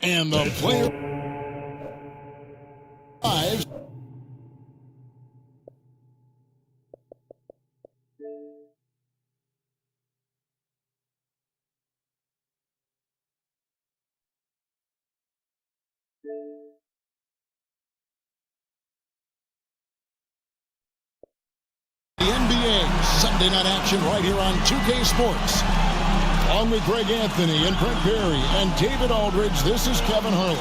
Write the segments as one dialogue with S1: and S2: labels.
S1: And the player five. The NBA Sunday night action right here on 2K Sports. On with Greg Anthony and Brent Barry and David Aldridge, this is Kevin Harlan.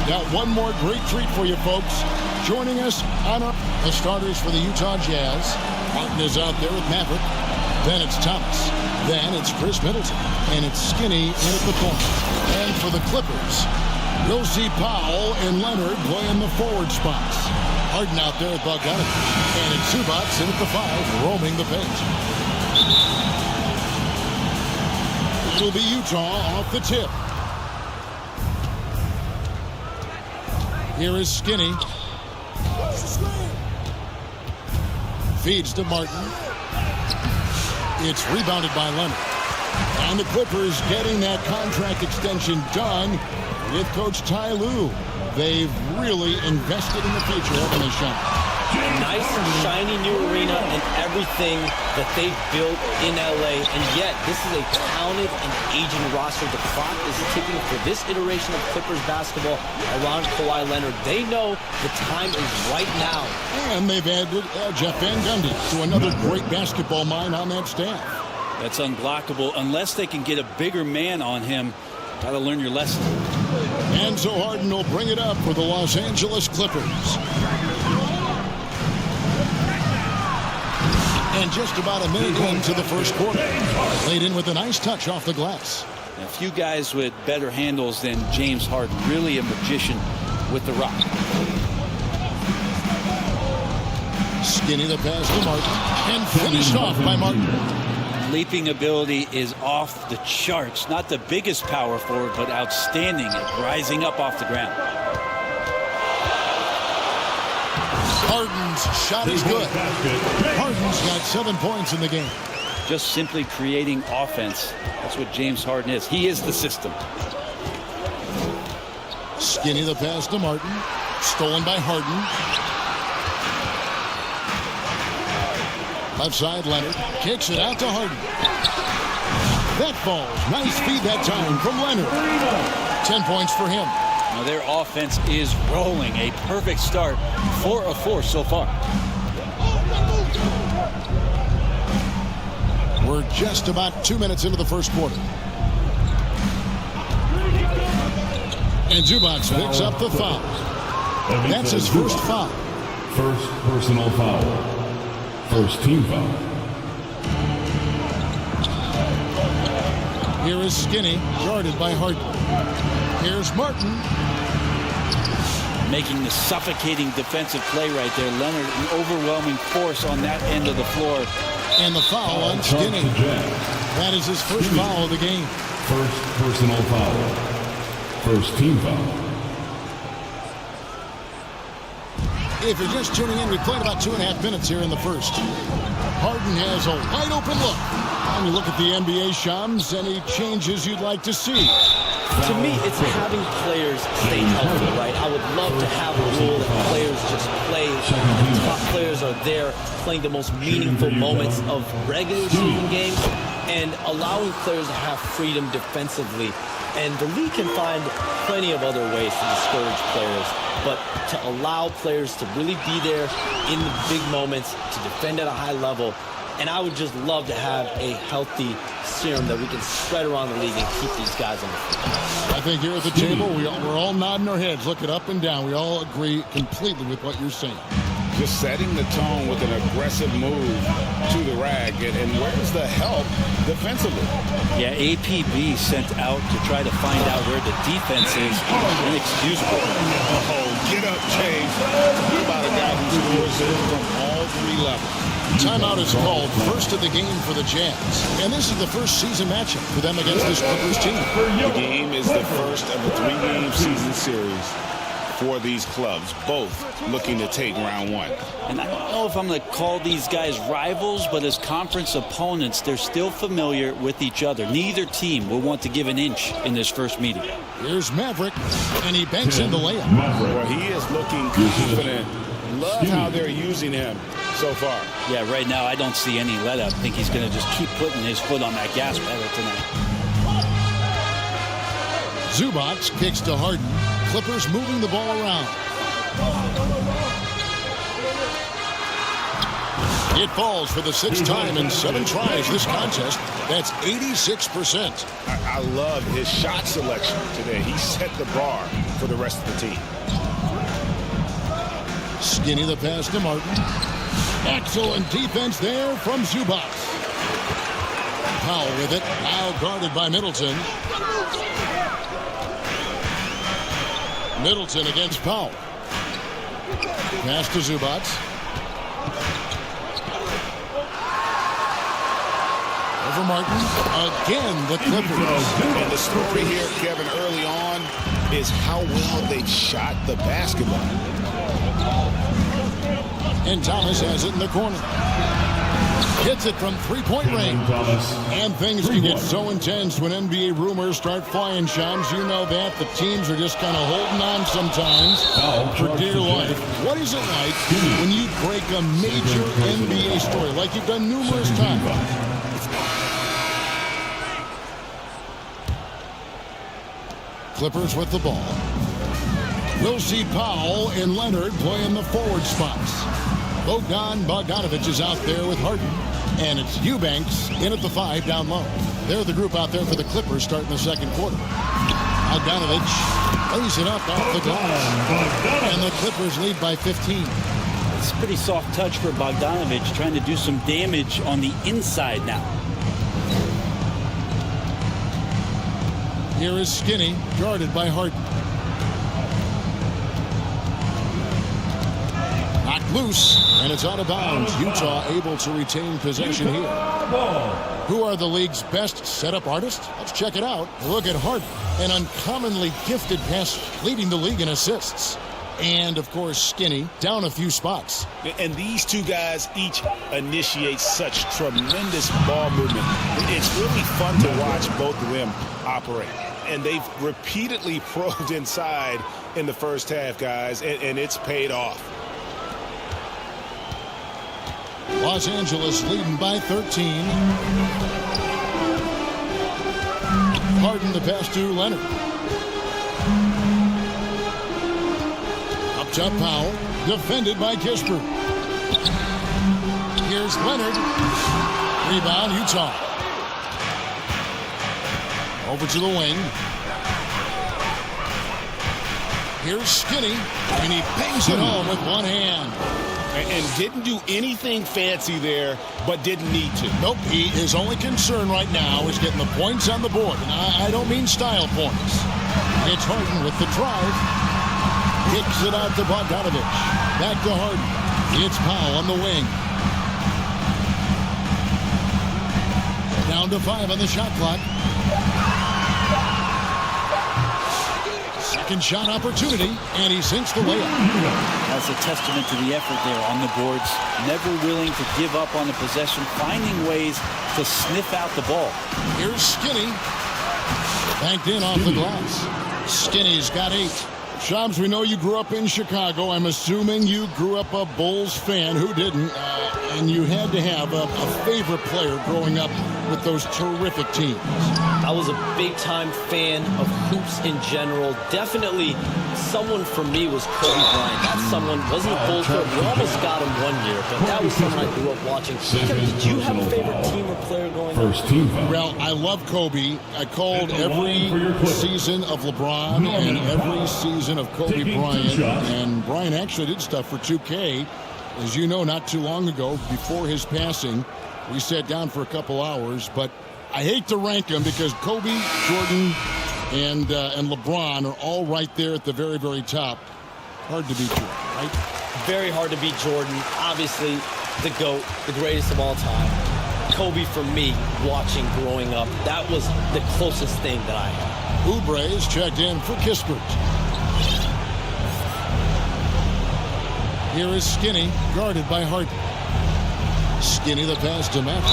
S1: Got one more great treat for you folks. Joining us on the starters for the Utah Jazz. Martin is out there with Maverick. Then it's Thomas. Then it's Chris Middleton. And it's Skinny in at the point. And for the Clippers, you'll see Powell and Leonard playing the forward spots. Harden out there with Bogdanovich. And it's Zubac in at the 5, roaming the paint. It'll be Utah off the tip. Here is Skinny. Feeds to Martin. It's rebounded by Leonard. And the Clippers getting that contract extension done with Coach Ty Lue. They've really invested in the future, haven't they, Sean?
S2: Nice, shiny new arena and everything that they've built in LA. And yet, this is a talented and aging roster. The clock is ticking for this iteration of Clippers basketball around Kawhi Leonard. They know the time is right now.
S1: And they've added Jeff Van Gundy to another great basketball mind on that staff.
S3: That's unblockable unless they can get a bigger man on him. Got to learn your lesson.
S1: And so Harden will bring it up for the Los Angeles Clippers. And just about a minute into the first quarter. Laid in with a nice touch off the glass.
S3: A few guys with better handles than James Harden. Really a magician with the rock.
S1: Skinny the pass to Martin. And finished off by Martin.
S3: Leaping ability is off the charts. Not the biggest power forward, but outstanding at rising up off the ground.
S1: Harden's shot is good. Harden's got 7 points in the game.
S3: Just simply creating offense. That's what James Harden is. He is the system.
S1: Skinny the pass to Martin. Stolen by Harden. Left side, Leonard kicks it out to Harden. That falls. Nice feed that time from Leonard. 10 points for him.
S3: Now their offense is rolling. A perfect start. 4 of 4 so far.
S1: We're just about 2 minutes into the first quarter. And Zubac picks up the foul. That's his first foul.
S4: First personal foul. First team foul.
S1: Here is Skinny, guarded by Harden. Here's Martin.
S3: Making the suffocating defensive play right there. Leonard, an overwhelming force on that end of the floor.
S1: And the foul on Skinny. That is his first foul of the game.
S4: First personal foul. First team foul.
S1: If you're just tuning in, we played about 2.5 minutes here in the first. Harden has a wide open look. And you look at the NBA, Shams, any changes you'd like to see?
S2: To me, it's having players stay healthy, right? I would love to have a rule that players just play. The top players are there playing the most meaningful moments of regular season games and allowing players to have freedom defensively. And the league can find plenty of other ways to discourage players. But to allow players to really be there in the big moments, to defend at a high level, and I would just love to have a healthy serum that we can spread around the league and keep these guys on the field.
S1: I think here at the table, we're all nodding our heads, looking up and down. We all agree completely with what you're saying.
S5: Just setting the tone with an aggressive move to the rag. And where's the help defensively?
S3: Yeah, APB sent out to try to find out where the defense is. Inexcusable.
S5: Oh, get up, James. What about a guy who scores from all 3 levels?
S1: Timeout is called, first of the game for the Jazz. And this is the first season matchup for them against this Clippers team.
S5: The game is the first of a 3-game season series. for these clubs, both looking to take round one.
S3: And I don't know if I'm going to call these guys rivals, but as conference opponents, they're still familiar with each other. Neither team will want to give an inch in this first meeting.
S1: Here's Maverick, and he banks in the layup.
S5: Well, he is looking confident. Love how they're using him so far.
S3: Yeah, right now I don't see any let up. I think he's going to just keep putting his foot on that gas pedal tonight.
S1: Zubac kicks to Harden. Clippers moving the ball around. It falls for the 6th time in 7 tries this contest. That's 86%.
S5: I love his shot selection today. He set the bar for the rest of the team.
S1: Skinny the pass to Martin. Excellent defense there from Zubac. Powell with it. Now guarded by Middleton. Middleton against Powell. Pass to Zubac. Over Martin. Again, the Clippers.
S5: And the story here, Kevin, early on is how well they shot the basketball.
S1: And Thomas has it in the corner. Hits it from three-point range. And things can get so intense when NBA rumors start flying, Shams. You know that. The teams are just kind of holding on sometimes for dear life. What is it like when you break a major NBA story like you've done numerous times? Clippers with the ball. We'll see Powell and Leonard play in the forward spots. Bogdanovich is out there with Harden. And it's Eubanks in at the 5 down low. They're the group out there for the Clippers starting the second quarter. Bogdanovich lays it up off the glass. And the Clippers lead by 15.
S3: It's a pretty soft touch for Bogdanovich, trying to do some damage on the inside now.
S1: Here is Skinny, guarded by Harden. Knocked loose, and it's out of bounds. Utah able to retain possession here. Who are the league's best setup artists? Let's check it out. Look at Harden, an uncommonly gifted passer, leading the league in assists. And, of course, Skinny, down a few spots.
S5: And these two guys each initiate such tremendous ball movement. It's really fun to watch both of them operate. And they've repeatedly probed inside in the first half, guys, and it's paid off.
S1: Los Angeles leading by 13. Harden the pass to Leonard. Up top Powell, defended by Kispert. Here's Leonard. Rebound Utah. Over to the wing. Here's Skinny, and he bangs it home with one hand.
S5: And didn't do anything fancy there, but didn't need to.
S1: Nope, his only concern right now is getting the points on the board. And I don't mean style points. It's Harden with the drive. Kicks it out to Bogdanovich. Back to Harden. It's Powell on the wing. Down to 5 on the shot clock. Second shot opportunity, and he sinks the layup.
S3: That's a testament to the effort there on the boards. Never willing to give up on the possession, finding ways to sniff out the ball.
S1: Here's Skinny. Banked in off the glass. Skinny's got 8. Shams, we know you grew up in Chicago. I'm assuming you grew up a Bulls fan. Who didn't? And you had to have a favorite player growing up with those terrific teams.
S2: I was a big-time fan of hoops in general. Definitely someone for me was Kobe Bryant. That someone wasn't a Bulls player. We almost got him one year, but that was someone I grew up watching. Did you have a favorite team or player going on?
S1: Well, I love Kobe. I called every season of LeBron and every season of Kobe Bryant. And Bryant actually did stuff for 2K. As you know, not too long ago, before his passing, we sat down for a couple hours, but I hate to rank them because Kobe, Jordan, and LeBron are all right there at the very, very top. Hard to beat Jordan, right?
S2: Very hard to beat Jordan. Obviously, the GOAT, the greatest of all time. Kobe, for me, watching growing up, that was the closest thing that I had.
S1: Oubre is checked in for Kispert. Here is Skinny, guarded by Harden. Skinny the pass to Mack.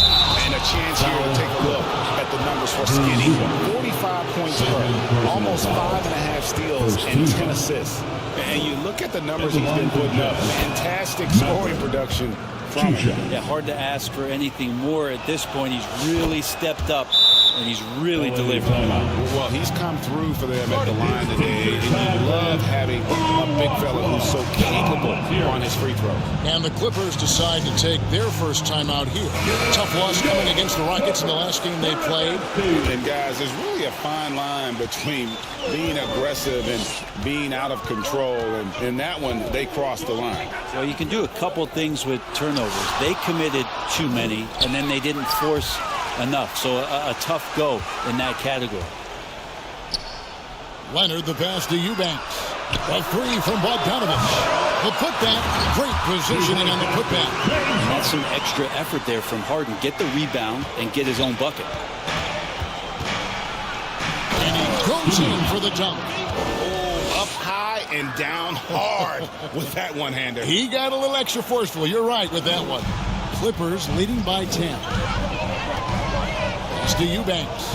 S5: And a chance here to take a look at the numbers for Skinny. 45 points per, almost 5.5 steals and 10 assists. And you look at the numbers he's been putting up. Fantastic scoring production from him.
S3: Yeah, hard to ask for anything more at this point. He's really stepped up, and he's really delivered.
S5: Well, he's come through for them at the line today, and you love having a big fella who's so capable on his free throw.
S1: And the Clippers decide to take their first time out here. Tough loss coming against the Rockets in the last game they played.
S5: And guys, there's really a fine line between being aggressive and being out of control. And in that one, they crossed the line.
S3: Well, you can do a couple things with turnovers. They committed too many, and then they didn't force enough. So a tough go in that category.
S1: Leonard the pass to Eubanks. A three from Bogdanovich. The putback. Great positioning on the putback.
S3: And that's some extra effort there from Harden. Get the rebound and get his own bucket.
S1: And he goes in for the dunk.
S5: Up high and down hard with that one-hander.
S1: He got a little extra forceful. You're right with that one. Clippers leading by 10. Pass to Eubanks.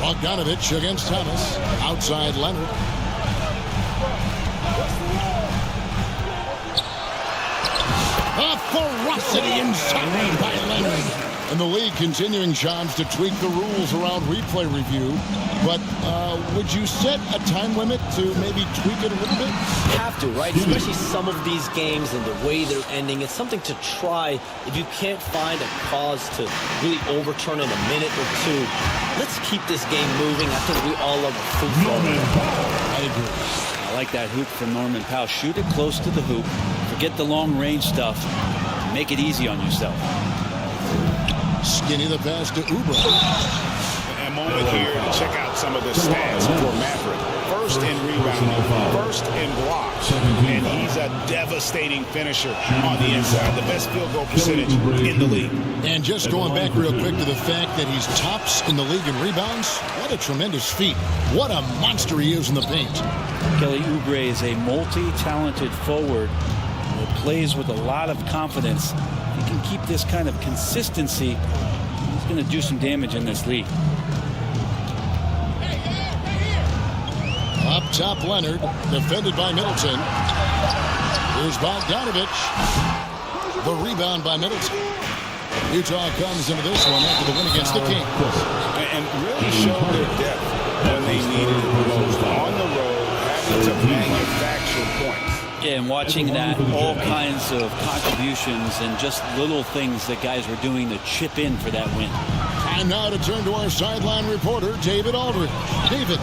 S1: Bogdanovich against Thomas. Outside Leonard. A ferocity inside by Leonard. And the league continuing, Shams, to tweak the rules around replay review. But would you set a time limit to maybe tweak it a little bit?
S2: Have to, right? Especially some of these games and the way they're ending. It's something to try. If you can't find a cause to really overturn in a minute or two, let's keep this game moving. I think we all love football.
S1: I agree.
S3: I like that hoop from Norman Powell. Shoot it close to the hoop. Forget the long-range stuff. Make it easy on yourself.
S1: Skinny the pass to Oubre.
S5: A moment here to check out some of the stats for Maverick. First in rebound, first in blocks, and he's a devastating finisher on the inside. The best field goal percentage in the league.
S1: And just going back real quick to the fact that he's tops in the league in rebounds, what a tremendous feat. What a monster he is in the paint.
S3: Kelly Oubre is a multi-talented forward that plays with a lot of confidence. If he can keep this kind of consistency, he's going to do some damage in this league.
S1: Up top, Leonard, defended by Middleton. Here's Bogdanovich. The rebound by Middleton. Utah comes into this one after the win against the Kings.
S5: And really showed their depth when they needed it most. On the road, having to manufacture points.
S3: Yeah, and watching that, all kinds of contributions and just little things that guys were doing to chip in for that win.
S1: Time now to turn to our sideline reporter, David Aldridge. David.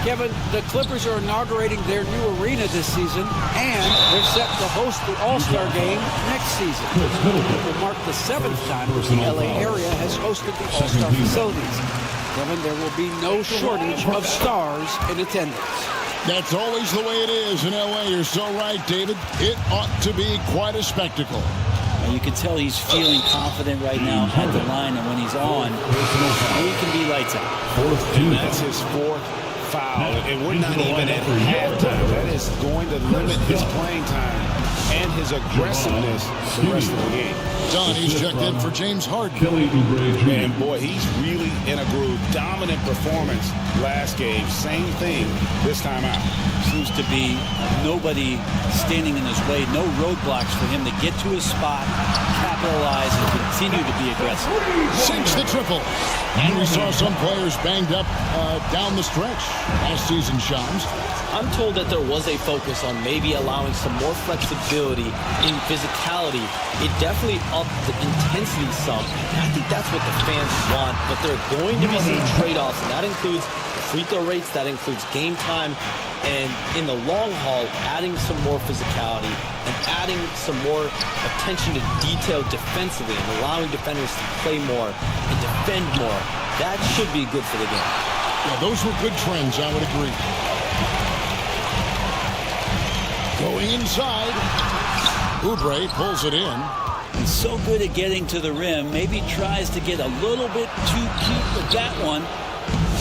S6: Kevin, the Clippers are inaugurating their new arena this season, and they're set to host the All-Star Game next season. It will mark the 7th time the LA area has hosted the All-Star facilities. Kevin, there will be no shortage of stars in attendance.
S1: That's always the way it is in LA. You're so right, David. It ought to be quite a spectacle.
S3: You can tell he's feeling confident right now at the line, and when he's on, he can be lights out.
S5: And that's his 4th foul. And we're not even at halftime. That is going to limit his playing time and his aggressiveness the rest of the game.
S1: Don, he's checked in for James Harden.
S5: And boy, he's really in a groove. Dominant performance last game. Same thing this time out.
S3: Seems to be nobody standing in his way. No roadblocks for him to get to his spot, capitalize, and continue to be aggressive.
S1: Sinks the triple. And we saw some players banged up down the stretch last season, Shams.
S2: I'm told that there was a focus on maybe allowing some more flexibility in physicality. It definitely upped the intensity some. I think that's what the fans want, but there are going to be some trade-offs, and that includes free throw rates, that includes game time, and in the long haul, adding some more physicality and adding some more attention to detail defensively and allowing defenders to play more and defend more. That should be good for the game.
S1: Yeah, those were good trends, I would agree. Going inside. Oubre pulls it in.
S3: He's so good at getting to the rim. Maybe tries to get a little bit too cute with that one.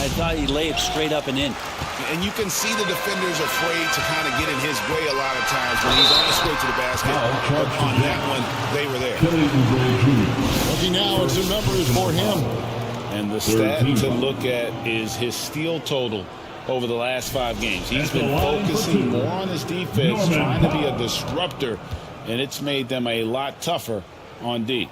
S3: I thought he'd lay it straight up and in.
S5: And you can see the defenders afraid to kind of get in his way a lot of times when he's on his way to the basket. But on that one, they were there.
S1: Looking now at some numbers for him.
S5: And the stat to look at is his steal total over the last 5 games. He's been focusing more on his defense, trying to be a disruptor, and it's made them a lot tougher on D.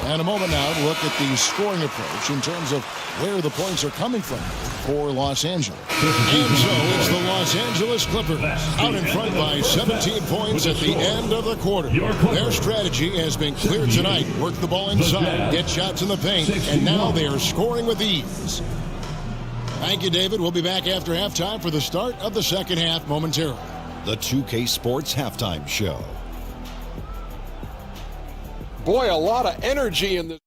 S1: And a moment now to look at the scoring approach in terms of where the points are coming from for Los Angeles. And so it's the Los Angeles Clippers out in front by 17 points at the end of the quarter. Their strategy has been clear tonight. Work the ball inside, get shots in the paint, and now they are scoring with ease. Thank you, David. We'll be back after halftime for the start of the second half momentarily.
S7: The 2K Sports Halftime Show.
S8: Boy, a lot of energy in this.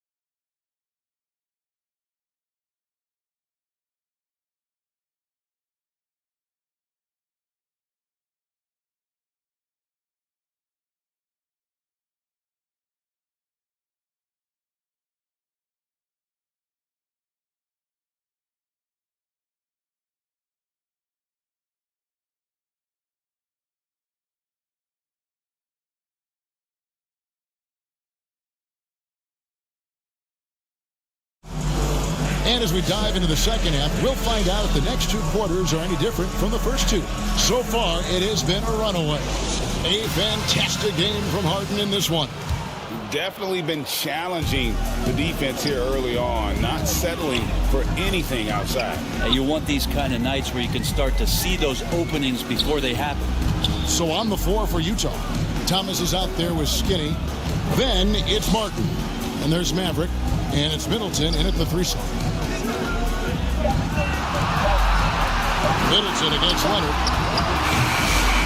S1: And as we dive into the second half, we'll find out if the next 2 quarters are any different from the first 2. So far, it has been a runaway. A fantastic game from Harden in this one.
S5: Definitely been challenging the defense here early on, not settling for anything outside.
S3: You want these kind of nights where you can start to see those openings before they happen.
S1: So on the floor for Utah, Thomas is out there with Skinny. Then it's Martin. And there's Maverick. And it's Middleton in at the 3-side. Middleton against Leonard.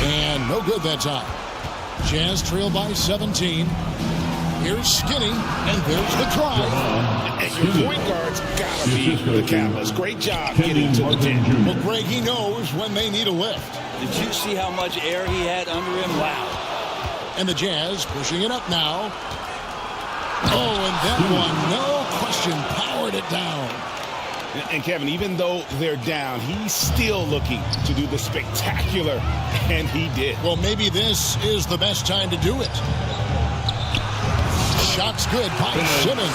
S1: And no good that time. Jazz trail by 17. Here's Skinny, and there's the drive.
S5: And your point guard's got to be the catalyst. Great job getting to the 10.
S1: Well, Greg, he knows when they need a lift.
S3: Did you see how much air he had under him? Wow.
S1: And the Jazz pushing it up now. Oh, and that one, no question, powered it down.
S5: And Kevin, even though they're down, he's still looking to do the spectacular, and he did.
S1: Well, maybe this is the best time to do it. Shot's good by Simmons.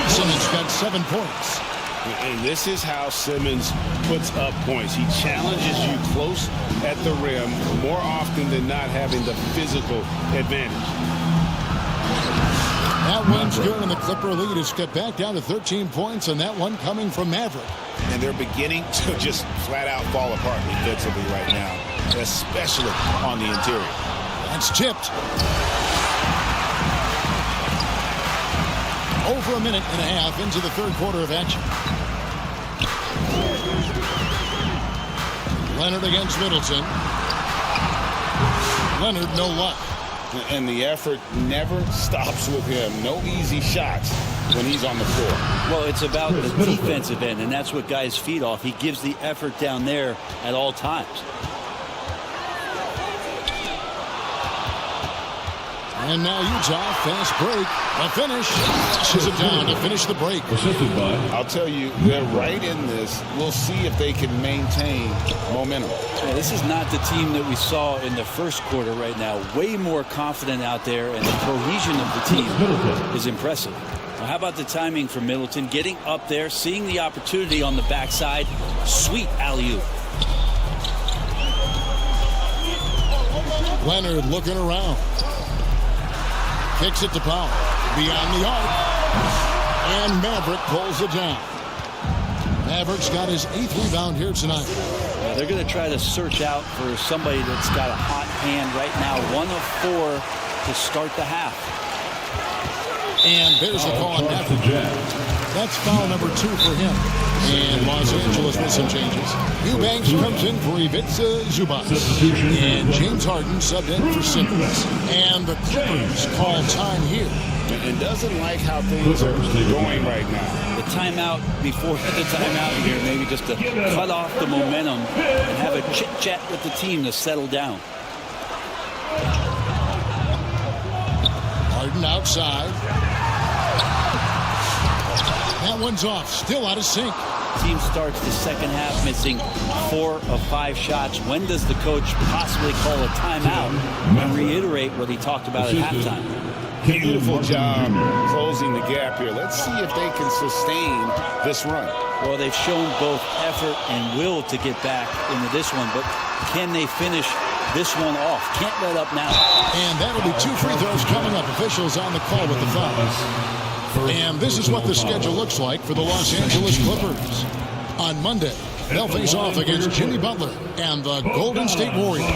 S1: Simmons got 7 points.
S5: And this is how Simmons puts up points. He challenges you close at the rim more often than not, having the physical advantage.
S1: That one's good, and the Clipper lead has got back down to 13 points, and that one coming from Maverick.
S5: And they're beginning to just flat out fall apart defensively right now, especially on the interior.
S1: That's tipped. Over a minute and a half into the third quarter of action. Leonard against Middleton. Leonard, no luck.
S5: And the effort never stops with him. No easy shots when he's on the floor.
S3: Well, it's about the defensive end, and that's what guys feed off. He gives the effort down there at all times.
S1: And now Utah, fast break. A finish. Pushes it down to finish the break.
S5: I'll tell you, they're right in this. We'll see if they can maintain momentum.
S3: Yeah, this is not the team that we saw in the first quarter right now. Way more confident out there, and the cohesion of the team is impressive. Well, how about the timing for Middleton? Getting up there, seeing the opportunity on the backside. Sweet alley-oop.
S1: Leonard looking around. Kicks it to Powell. Beyond the arc. And Maverick pulls it down. Maverick's got his 8th rebound here tonight.
S3: Yeah, they're going to try to search out for somebody that's got a hot hand right now. 1 of 4 to start the half.
S1: And there's the call on Maverick. That's foul number 2 for him. And Los Angeles with some changes. Eubanks comes in for Ivica Zubac. And James Harden subbed in for Simmons. And the Clippers call time here.
S5: And doesn't like how things are going right now.
S3: The timeout before the timeout here, maybe just to cut off the momentum and have a chit-chat with the team to settle down.
S1: Harden outside. That one's off. Still out of sync.
S3: Team starts the second half missing 4 of 5 shots. When does the coach possibly call a timeout and reiterate what he talked about at halftime?
S5: Beautiful job closing the gap here. Let's see if they can sustain this run.
S3: Well, they've shown both effort and will to get back into this one, but can they finish this one off? Can't let up now.
S1: And that'll be 2 free throws coming up. Officials on the call with the foul. And this is what the schedule looks like for the Los Angeles Clippers. On Monday, they'll face off against Jimmy Butler and the Golden State Warriors.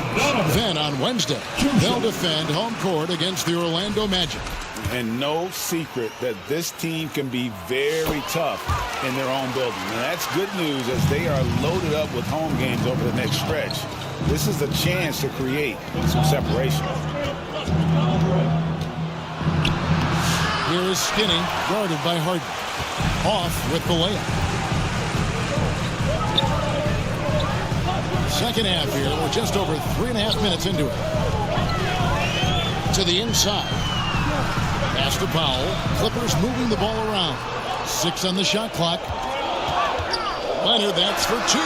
S1: Then on Wednesday, they'll defend home court against the Orlando Magic.
S5: And no secret that this team can be very tough in their own building. And that's good news as they are loaded up with home games over the next stretch. This is a chance to create some separation.
S1: Here is Skinny, guarded by Harden. Off with the layup. Second half here. We're just over 3.5 minutes into it. To the inside. Pass to Powell. Clippers moving the ball around. 6 on the shot clock. Leonard, that's for 2.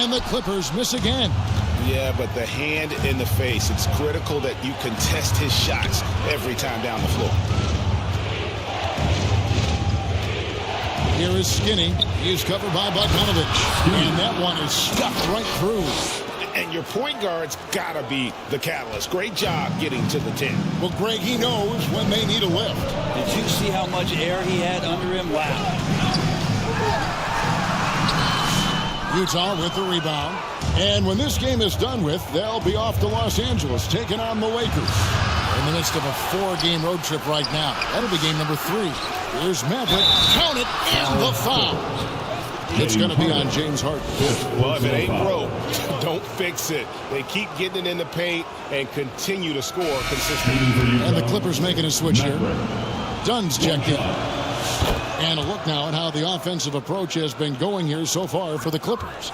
S1: And the Clippers miss again.
S5: Yeah, but the hand in the face. It's critical that you contest his shots every time down the floor.
S1: Here is Skinny. He's covered by Bogdanovic. And that one is stuffed right through.
S5: And your point guard's got to be the catalyst. Great job getting to the 10.
S1: Well, Greg, he knows when they need a lift.
S3: Did you see how much air he had under him? Wow.
S1: Utah with the rebound. And when this game is done with, they'll be off to Los Angeles, taking on the Lakers. In the midst of a 4-game road trip right now. That'll be game number 3. Here's Maverick. Count it, and the foul. It's going to be on James Harden.
S5: Well, if it ain't broke, don't fix it. They keep getting it in the paint and continue to score consistently.
S1: And the Clippers making a switch here. Dunn's checked in. And a look now at how the offensive approach has been going here so far for the Clippers.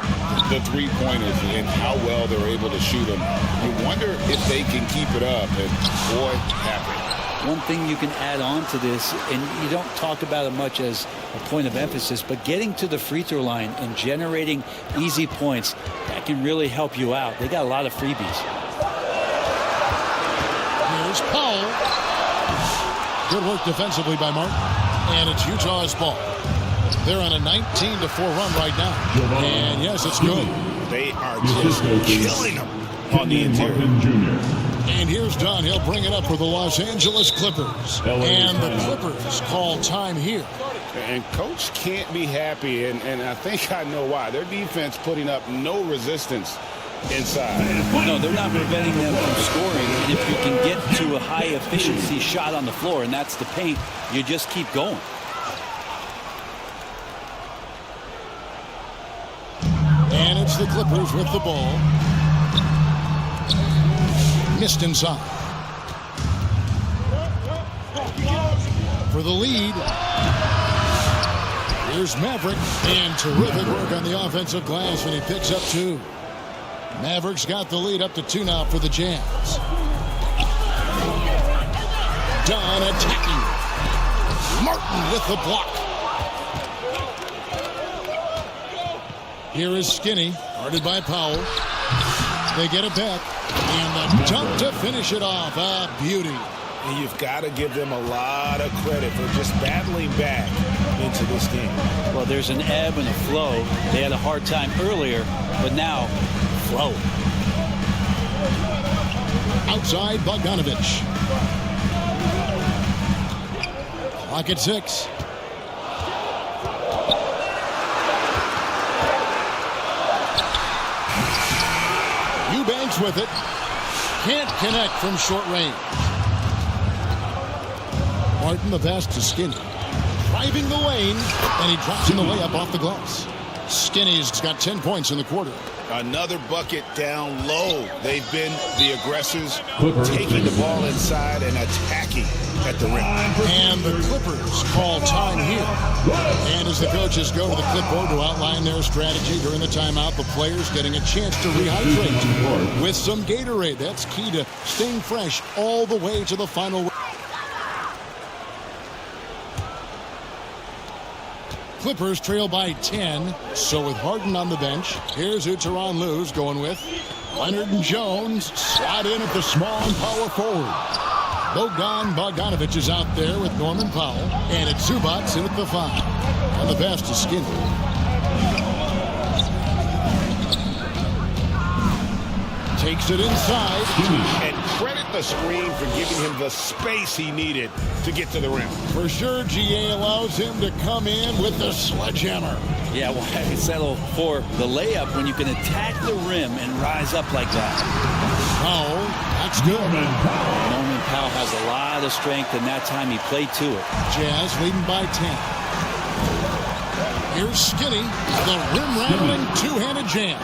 S5: The three-pointers and how well they're able to shoot them. You wonder if they can keep it up, and boy, happy.
S3: One thing you can add on to this, and you don't talk about it much as a point of emphasis, but getting to the free throw line and generating easy points, that can really help you out. They got a lot of freebies.
S1: Here's Powell. Good work defensively by Martin. And it's Utah's ball. They're on a 19-4 run right now. And yes, it's good.
S5: They are just killing them on the interior.
S1: And here's Dunn. He'll bring it up for the Los Angeles Clippers. And the Clippers call time here.
S5: And coach can't be happy, and I think I know why. Their defense putting up no resistance inside.
S3: No, they're not preventing them from scoring. And if you can get to a high-efficiency shot on the floor, and that's the paint, you just keep going.
S1: And it's the Clippers with the ball. Missed inside. For the lead. Here's Maverick. And terrific work on the offensive glass, and he picks up 2. Mavericks got the lead up to 2 now for the Jazz. Dunn attacking. Martin with the block. Here is Skinny, guarded by Powell. They get it back. And the dunk to finish it off. A beauty.
S5: And you've got to give them a lot of credit for just battling back into this game.
S3: Well, there's an ebb and a flow. They had a hard time earlier, but now, flow.
S1: Outside Bogdanovic. Clock at 6. Eubanks with it. Can't connect from short range. Martin the pass to Skinny. Driving the lane, and he drops in the layup off the glass. Skinny's got 10 points in the quarter.
S5: Another bucket down low. They've been the aggressors, taking the ball inside and attacking at the rim.
S1: And the Clippers call time here. And as the coaches go to the clipboard to outline their strategy during the timeout, the players getting a chance to rehydrate with some Gatorade. That's key to staying fresh all the way to the final. Clippers trail by 10. So with Harden on the bench, here's who Tyronn Lue's going with. Leonard and Jones slide in at the small and power forward. Bogdan Bogdanovic is out there with Norman Powell. And it's Zubac in at the 5. And the pass to Skinny. Takes it inside.
S5: And credit the screen for giving him the space he needed to get to the rim.
S1: For sure, GA allows him to come in with the sledgehammer.
S3: Yeah, why settle for the layup when you can attack the rim and rise up like that?
S1: Powell, that's good.
S3: Norman Powell has a lot of strength, and that time he played to it.
S1: Jazz leading by 10. Here's Skinny, the rim-rattling two-handed jam.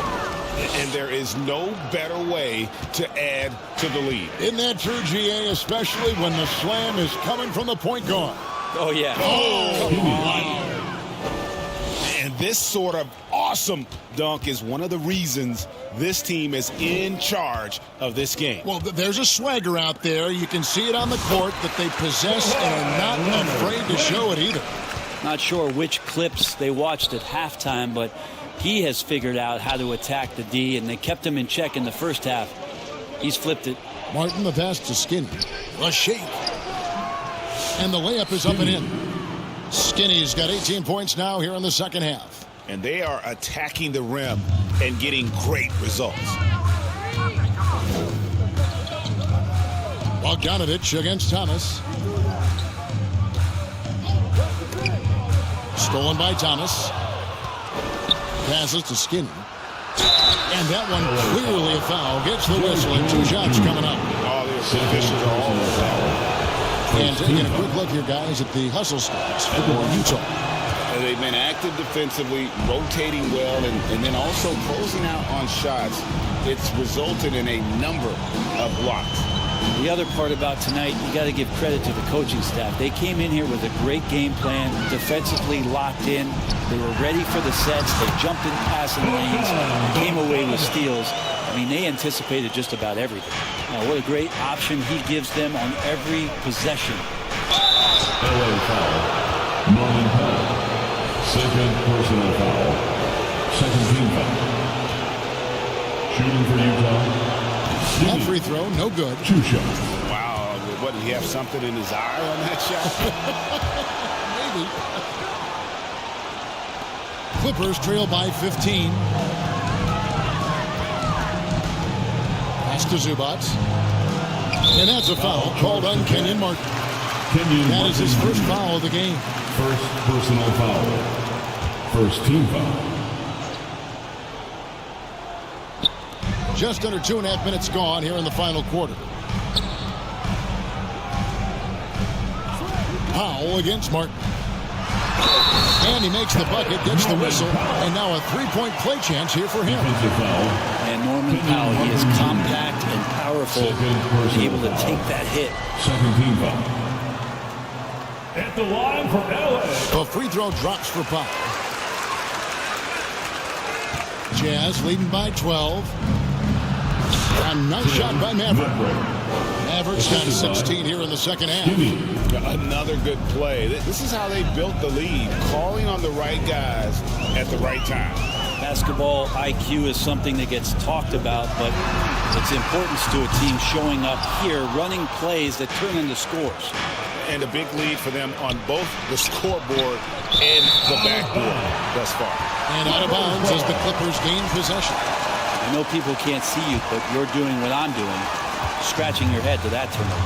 S5: And there is no better way to add to the lead.
S1: Isn't that true, GA, especially when the slam is coming from the point guard?
S3: Oh, yeah.
S1: Oh, come on.
S5: And this sort of awesome dunk is one of the reasons this team is in charge of this game.
S1: Well, there's a swagger out there. You can see it on the court that they possess and are not afraid to show it either.
S3: Not sure which clips they watched at halftime, but he has figured out how to attack the D, and they kept him in check in the first half. He's flipped it.
S1: Martin, the pass to Skinny. A shake. And the layup is up and in. Skinny's got 18 points now here in the second half.
S5: And they are attacking the rim and getting great results.
S1: Bogdanovic against Thomas. Stolen by Thomas. Passes to Skinny. And that one clearly a foul. Gets the whistle and 2 shots coming up.
S5: All the officials are all over that.
S1: And taking a quick look here, guys, at the hustle stats for Utah.
S5: They've been active defensively, rotating well, and then also closing out on shots. It's resulted in a number of blocks.
S3: The other part about tonight, you got to give credit to the coaching staff. They came in here with a great game plan, defensively locked in. They were ready for the sets. They jumped in passing lanes, came away with steals. I mean, they anticipated just about everything. Now, what a great option he gives them on every possession.
S4: LA foul. Norman Powell. Second personal foul. Second team foul. Shooting for Utah.
S1: That free throw, no good.
S4: 2 shots.
S5: Wow, what, did he have something in his eye on that shot?
S1: Maybe. Clippers trail by 15. Pass to Zubac. And that's a foul called on Kenyon Martin. That is his first foul of the game.
S4: First personal foul. First team foul.
S1: Just under 2.5 minutes gone here in the final quarter. Powell against Martin. And he makes the bucket, gets the whistle, and now a 3-point play chance here for him.
S3: And Norman Powell, he is compact and powerful, able to take that hit.
S4: Second team foul. At the line for LA.
S1: The free throw drops for Powell. Jazz leading by 12. A nice shot by Maverick. Mavericks got 16 here in the second half.
S5: Another good play. This is how they built the lead, calling on the right guys at the right time.
S3: Basketball IQ is something that gets talked about, but its importance to a team showing up here, running plays that turn into scores.
S5: And a big lead for them on both the scoreboard and the backboard thus far.
S1: And out of bounds as the Clippers gain possession.
S3: I know people can't see you, but you're doing what I'm doing, scratching your head to that turnover.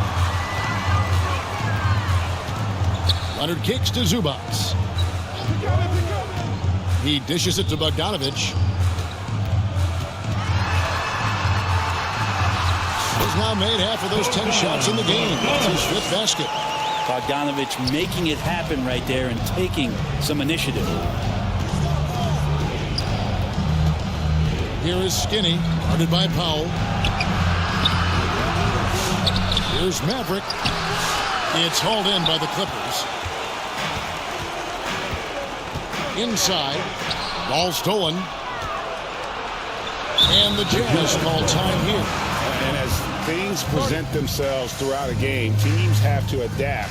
S1: Leonard kicks to Zubac. He dishes it to Bogdanovic. He's now made half of those 10 shots in the game. That's his 5th basket.
S3: Bogdanovic making it happen right there and taking some initiative.
S1: Here is Skinny, guarded by Powell. Here's Maverick. It's hauled in by the Clippers. Inside, ball stolen. And the Jazz call time here.
S5: And as things present themselves throughout a game, teams have to adapt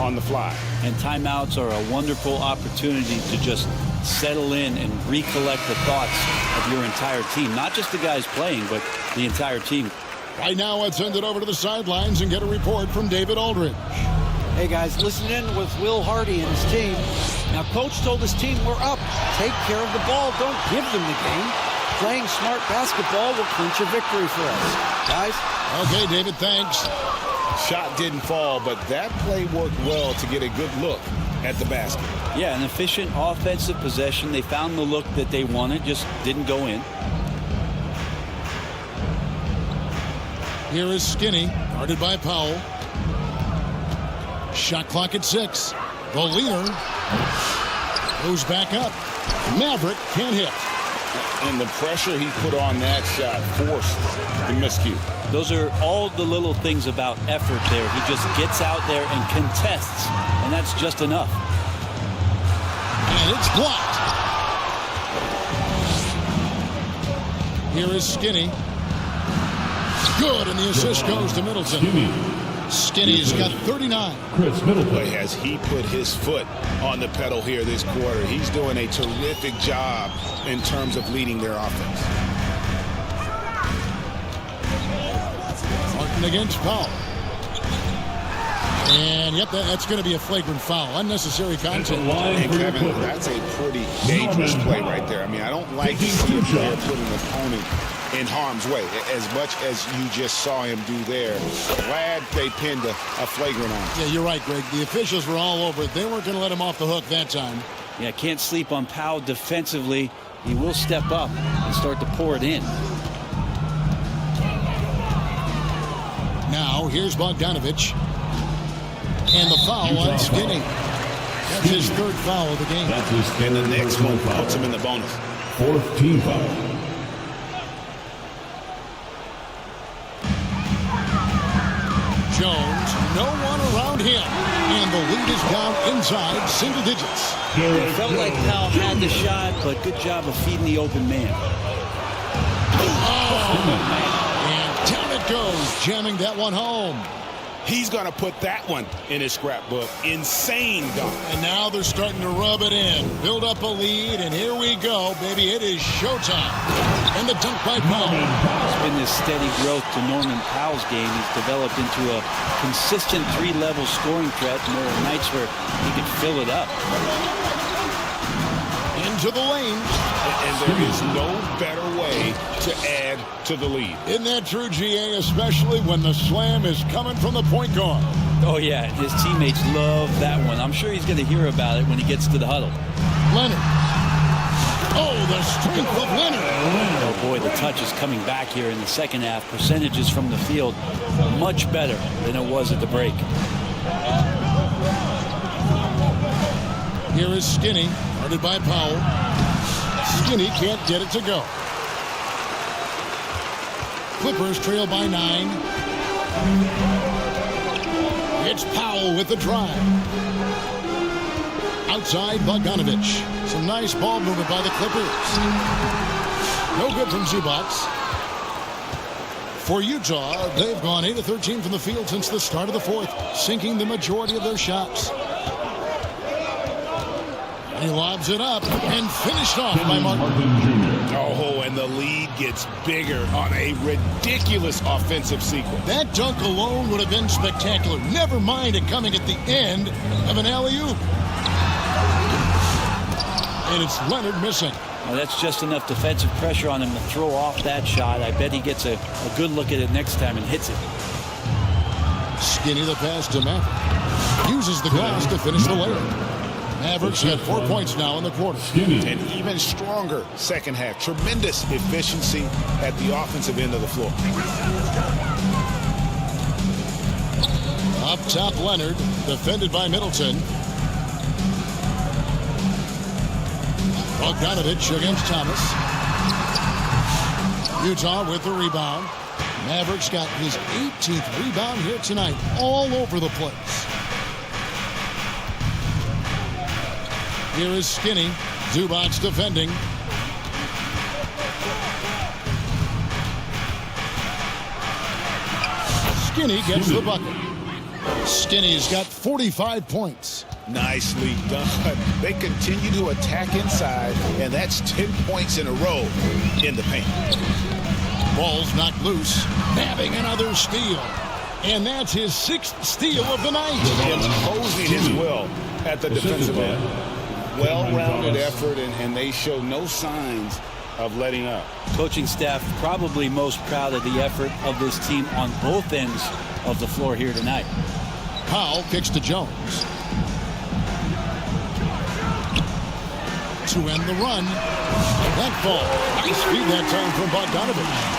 S5: on the fly.
S3: And timeouts are a wonderful opportunity to just settle in and recollect the thoughts of your entire team. Not just the guys playing, but the entire team.
S1: Right now, let's send it over to the sidelines and get a report from David Aldridge.
S6: Hey guys, listen in with Will Hardy and his team. Now, coach told his team, we're up. Take care of the ball. Don't give them the game. Playing smart basketball will clinch a victory for us. Guys?
S1: Okay, David, thanks.
S5: Shot didn't fall, but that play worked well to get a good look at the basket.
S3: Yeah, an efficient offensive possession. They found the look that they wanted, just didn't go in.
S1: Here is Skinny, guarded by Powell. Shot clock at 6. The leader goes back up. Maverick can't hit.
S5: And the pressure he put on that shot forced the miscue.
S3: Those are all the little things about effort there. He just gets out there and contests, and that's just enough.
S1: And it's blocked. Here is Skinny. Good, and the assist goes to Middleton. Skinny's got 39.
S4: Chris Middleton.
S5: Boy, as he put his foot on the pedal here this quarter, he's doing a terrific job in terms of leading their offense.
S1: Martin against Powell. And, yep, that's going to be a flagrant foul. Unnecessary contact.
S5: And, Kevin, that's a pretty dangerous play right there. I mean, I don't like to see a player put an opponent in harm's way, as much as you just saw him do there. Glad they pinned a flagrant on him.
S1: Yeah, you're right, Greg. The officials were all over it. They weren't going to let him off the hook that time.
S3: Yeah, can't sleep on Powell defensively. He will step up and start to pour it in.
S1: Now, here's Bogdanovich. And the foul on Skinny. That's his third foul of the game.
S5: And the next one puts him in the bonus.
S4: Fourth team foul.
S1: Jones, no one around him. And the lead is down inside single digits.
S3: It felt like Powell had the shot, but good job of feeding the open man.
S1: And down it goes, jamming that one home.
S5: He's going to put that one in his scrapbook. Insane dunk.
S1: And now they're starting to rub it in. Build up a lead, and here we go, baby. It is showtime. And the dunk by Powell.
S3: It's been this steady growth to Norman Powell's game. He's developed into a consistent three-level scoring threat, and there are nights where he can fill it up.
S1: Into the lane.
S5: And there is no better way to add to the lead.
S1: Isn't that true, GA, especially when the slam is coming from the point guard?
S3: Oh, yeah, his teammates love that one. I'm sure he's going to hear about it when he gets to the huddle.
S1: Leonard. Oh, the strength of Leonard.
S3: Oh, boy, the touch is coming back here in the second half. Percentages from the field much better than it was at the break.
S1: Here is Skinny, guarded by Powell. Skinny can't get it to go. Clippers trail by 9. It's Powell with the drive. Outside, Bogdanovich. Some nice ball movement by the Clippers. No good from Zubac. For Utah, they've gone 8 of 13 from the field since the start of the fourth, sinking the majority of their shots. He lobs it up and finished off by Martin.
S5: Oh, and the lead gets bigger on a ridiculous offensive sequence.
S1: That dunk alone would have been spectacular. Never mind it coming at the end of an alley-oop. And it's Leonard missing.
S3: Well, that's just enough defensive pressure on him to throw off that shot. I bet he gets a good look at it next time and hits it.
S1: Skinny the pass to Maverick. Uses the glass to finish the layup. Mavericks got 4 points now in the quarter.
S5: An even stronger second half. Tremendous efficiency at the offensive end of the floor.
S1: Up top, Leonard, defended by Middleton. Bogdanovich against Thomas. Utah with the rebound. Mavericks got his 18th rebound here tonight, all over the place. Here is Skinny. Zubac defending. Skinny gets the bucket. Skinny's got 45 points.
S5: Nicely done. They continue to attack inside, and that's 10 points in a row in the paint.
S1: Ball's knocked loose, having another steal. And that's his 6th steal of the night.
S5: Imposing his will at the defensive end. Well-rounded effort, and they show no signs of letting up.
S3: Coaching staff probably most proud of the effort of this team on both ends of the floor here tonight.
S1: Powell kicks to Jones. To end the run. That ball. Nice feed that time from Bogdanovich.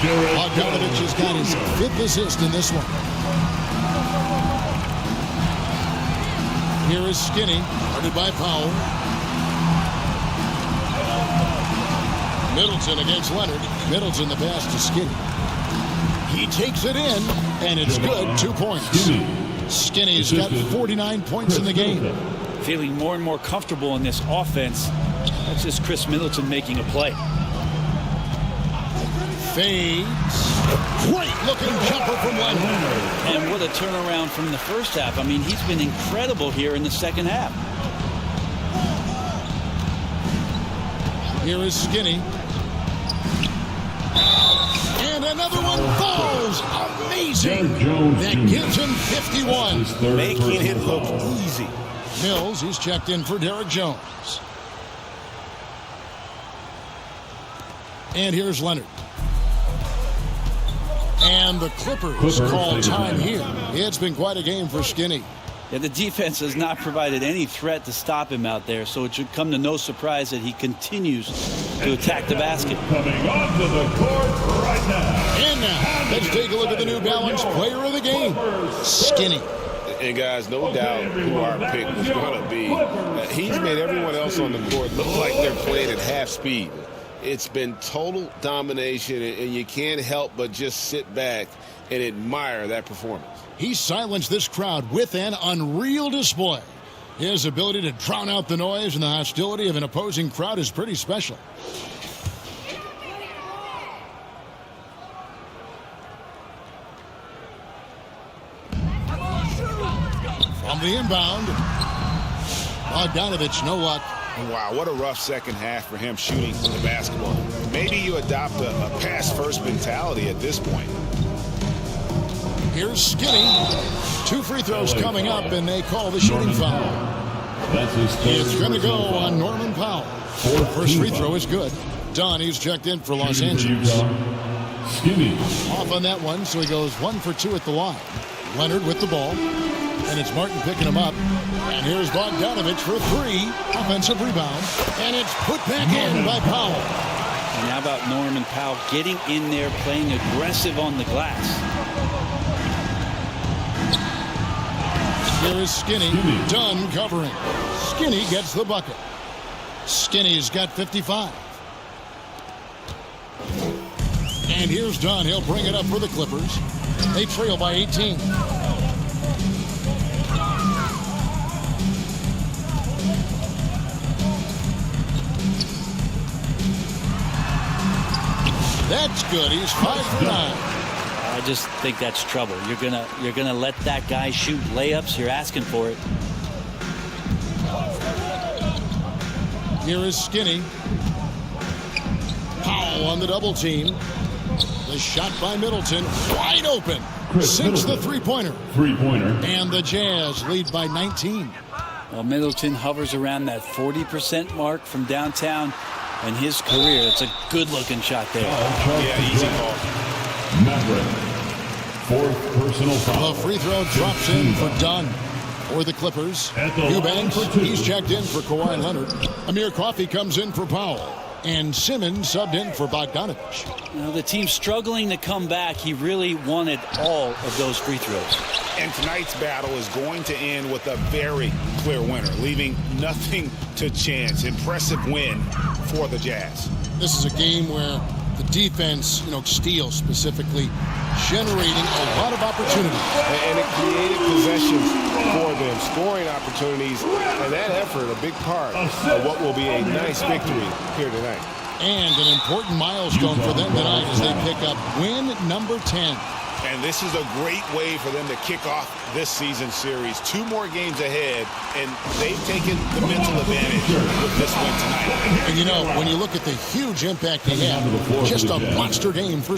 S1: Bogdanovich has got his 5th assist in this one. Here is Skinny, guarded by Powell. Middleton against Leonard. Middleton the pass to Skinny. He takes it in, and it's good. 2 points. Skinny's got 49 points in the game.
S3: Feeling more and more comfortable in this offense. That's just Chris Middleton making a play.
S1: Fades. Great looking jumper from Leonard.
S3: And what a turnaround from the first half. I mean, he's been incredible here in the second half.
S1: Here is Skinny. And another one falls. Amazing. That gives him 51.
S5: Making it look easy.
S1: Mills, he's checked in for Derek Jones. And here's Leonard. And the Clippers call time here. It's been quite a game for Skinny.
S3: Yeah, the defense has not provided any threat to stop him out there, so it should come to no surprise that he continues to attack the basket.
S4: Coming onto the court right now.
S1: And now, let's take a look at the New Balance player of the game, Skinny.
S5: And guys, no doubt who our pick was going to be. He's made everyone else on the court look like they're playing at half speed. It's been total domination, and you can't help but just sit back and admire that performance.
S1: He silenced this crowd with an unreal display. His ability to drown out the noise and the hostility of an opposing crowd is pretty special. From the inbound, Bogdanovich, no luck.
S5: Wow, what a rough second half for him shooting the basketball. Maybe you adopt a pass-first mentality at this point.
S1: Here's Skinny. 2 free throws coming up, and they call the shooting foul. It's going to go on Norman Powell. First free throw is good. Dunn, he's checked in for Los Angeles. Off on that one, so he goes 1 for 2 at the line. Leonard with the ball. And it's Martin picking him up. And here's Bogdanovich for 3. Offensive rebound. And it's put back in by Powell.
S3: And how about Norman Powell getting in there, playing aggressive on the glass.
S1: Here is Skinny. Dunn covering. Skinny gets the bucket. Skinny's got 55. And here's Dunn. He'll bring it up for the Clippers. They trail by 18. That's good. He's 5 for 9.
S3: I just think that's trouble. You're gonna let that guy shoot layups. You're asking for it.
S1: Here is Skinny. Powell on the double team. The shot by Middleton. Wide open. Sinks the three-pointer. And the Jazz lead by 19.
S3: Well, Middleton hovers around that 40% mark from downtown in his career. It's a good-looking shot there.
S5: Yeah, easy call.
S4: Fourth personal foul.
S1: The free throw drops in for Dunn. For the Clippers, Eubanks, he's checked in for Kawhi Leonard. Amir Coffey comes in for Powell. And Simmons subbed in for Bogdanovich.
S3: Now, the team's struggling to come back. He really wanted all of those free throws.
S5: And tonight's battle is going to end with a very clear winner, leaving nothing to chance. Impressive win for the Jazz.
S1: This is a game where the defense, steals specifically, generating a lot of opportunities.
S5: And it created possessions for them, scoring opportunities, and that effort a big part of what will be a nice victory here tonight.
S1: And an important milestone for them tonight as they pick up win number 10.
S5: And this is a great way for them to kick off this season series. 2 more games ahead, and they've taken the mental advantage with this win tonight.
S1: And you know, when you look at the huge impact he had, just a monster game for.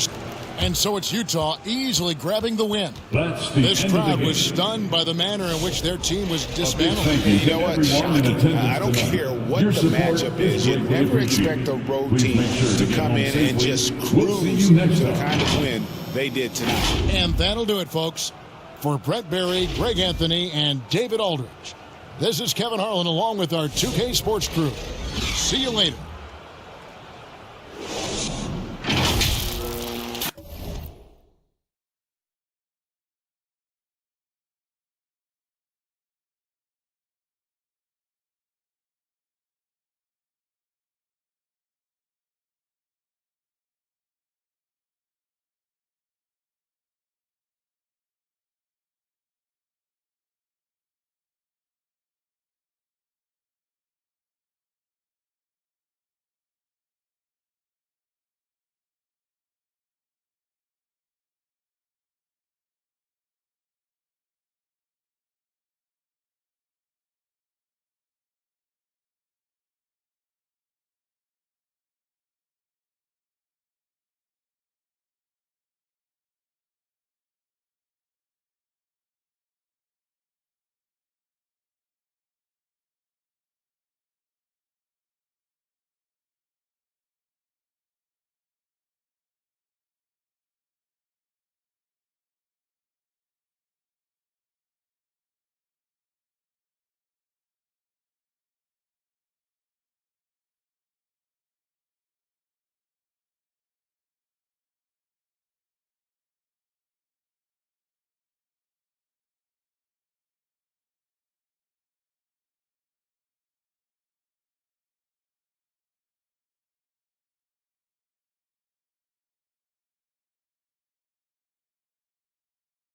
S1: And so it's Utah easily grabbing the win. This crowd was stunned by the manner in which their team was dismantled.
S5: You know what? Shocking. I don't care what the matchup is. You never expect a road team to come in and just cruise to the kind of win they did tonight.
S1: And that'll do it, folks. For Brent Barry, Greg Anthony, and David Aldridge, this is Kevin Harlan along with our 2K Sports crew. See you later.